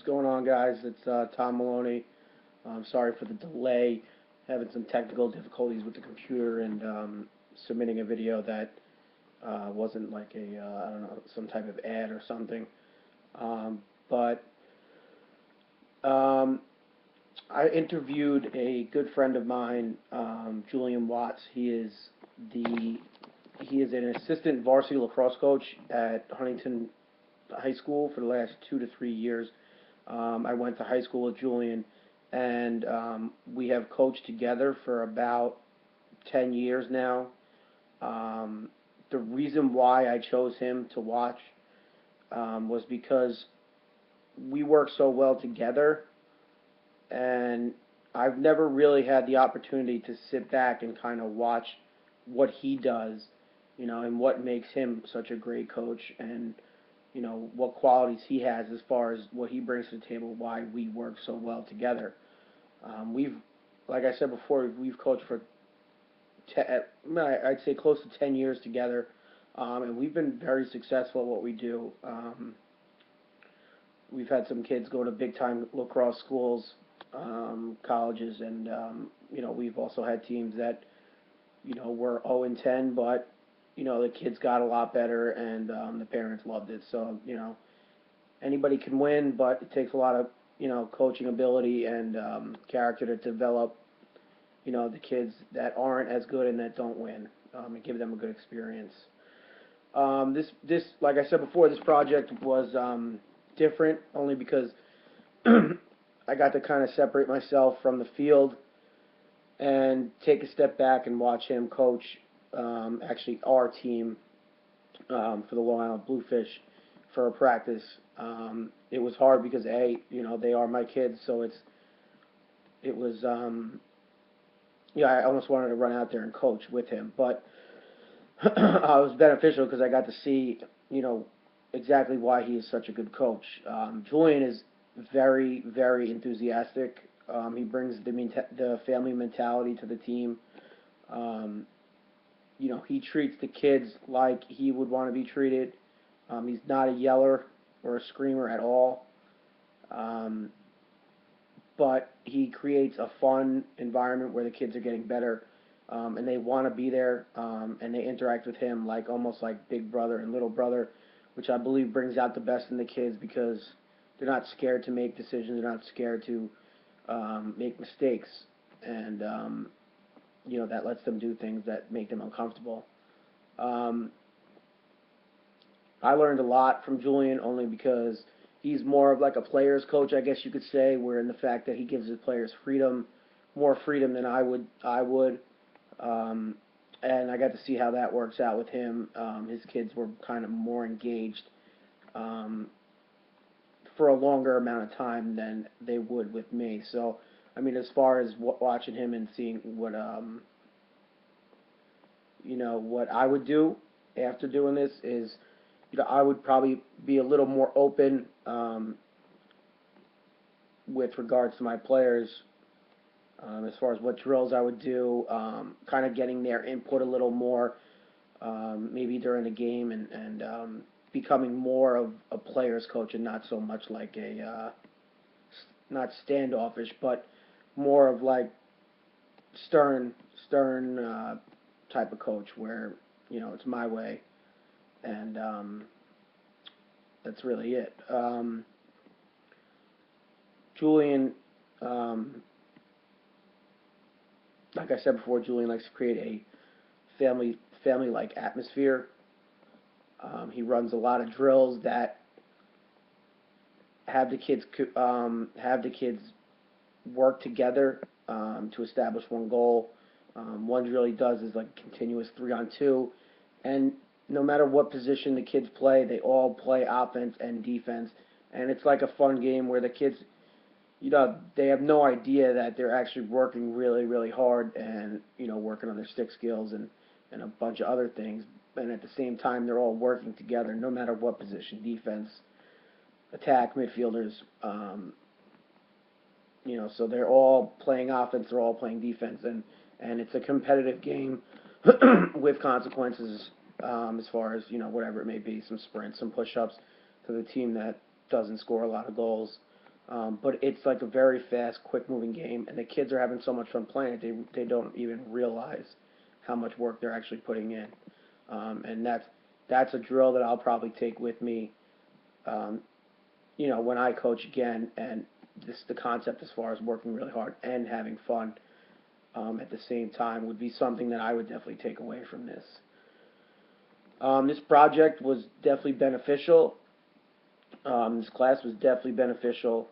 going on, guys? It's Tom Maloney. I'm sorry for the delay. Having some technical difficulties with the computer and submitting a video that wasn't like a I don't know, some type of ad or something. But um, I interviewed a good friend of mine, Julian Watts. The he is an assistant varsity lacrosse coach at Huntington High School for the last 2 to 3 years. I went to high school with Julian, and we have coached together for about 10 years now. The reason why I chose him to watch was because we work so well together, and I've never really had the opportunity to sit back and kind of watch what he does, and what makes him such a great coach, and what qualities he has as far as what he brings to the table, why we work so well together. We've, like I said before, we've coached for I'd say close to 10 years together, and we've been very successful at what we do. We've had some kids go to big time lacrosse schools, colleges, and we've also had teams that were 0 and 10, but the kids got a lot better, and the parents loved it. So anybody can win, but it takes a lot of coaching ability and character to develop the kids that aren't as good and that don't win, and give them a good experience. This like I said before, this project was different only because I got to kind of separate myself from the field and take a step back and watch him coach actually our team for the Long Island Bluefish for a practice. It was hard because they are my kids, so it was I almost wanted to run out there and coach with him, but it was beneficial because I got to see exactly why he is such a good coach. Julian is very, very enthusiastic. He brings the family mentality to the team. He treats the kids like he would want to be treated. He's not a yeller or a screamer at all. But he creates a fun environment where the kids are getting better, and they want to be there, and they interact with him like almost like big brother and little brother, which I believe brings out the best in the kids because they're not scared to make decisions. They're not scared to make mistakes, and that lets them do things that make them uncomfortable. Um, I learned a lot from Julian only because he's more of like a player's coach, I guess you could say, where in the fact that he gives his players freedom, more freedom than I would. And I got to see how that works out with him. His kids were kind of more engaged um, for a longer amount of time than they would with me. So, I mean, as far as watching him and seeing what I would do after doing this is, I would probably be a little more open with regards to my players, as far as what drills I would do, kind of getting their input a little more, maybe during the game, and becoming more of a player's coach and not so much like not standoffish, but more of like stern type of coach where it's my way, and that's really it. Julian, um, like I said before, Julian likes to create a family like atmosphere. He runs a lot of drills that have the kids work together to establish one goal. One drill he does is like continuous 3-on-2, and no matter what position the kids play, they all play offense and defense, and it's like a fun game where the kids, they have no idea that they're actually working really, really hard and working on their stick skills and a bunch of other things, and at the same time they're all working together, no matter what position, defense, attack, midfielders. So they're all playing offense, they're all playing defense, and it's a competitive game with consequences, as far as whatever it may be, some sprints, some push-ups to the team that doesn't score a lot of goals. But it's like a very fast, quick-moving game, and the kids are having so much fun playing it, they don't even realize how much work they're actually putting in. And that's a drill that I'll probably take with me, um, when I coach again, and this the concept as far as working really hard and having fun at the same time would be something that I would definitely take away from this. This project was definitely beneficial. This class was definitely beneficial.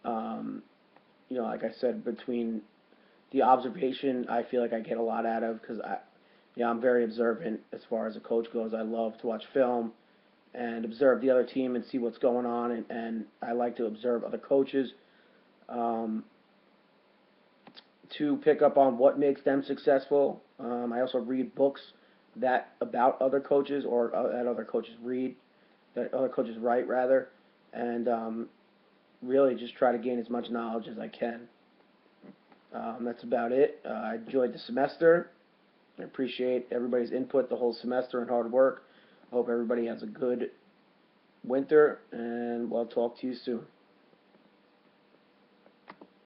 Um, like I said, between the observation, I feel like I get a lot out of because I'm very observant as far as a coach goes. I love to watch film and observe the other team and see what's going on, and I like to observe other coaches um, to pick up on what makes them successful. I also read books that about other coaches or that other coaches read, that other coaches write rather, and really just try to gain as much knowledge as I can. That's about it. I enjoyed the semester. I appreciate everybody's input the whole semester and hard work. I hope everybody has a good winter, and we'll talk to you soon.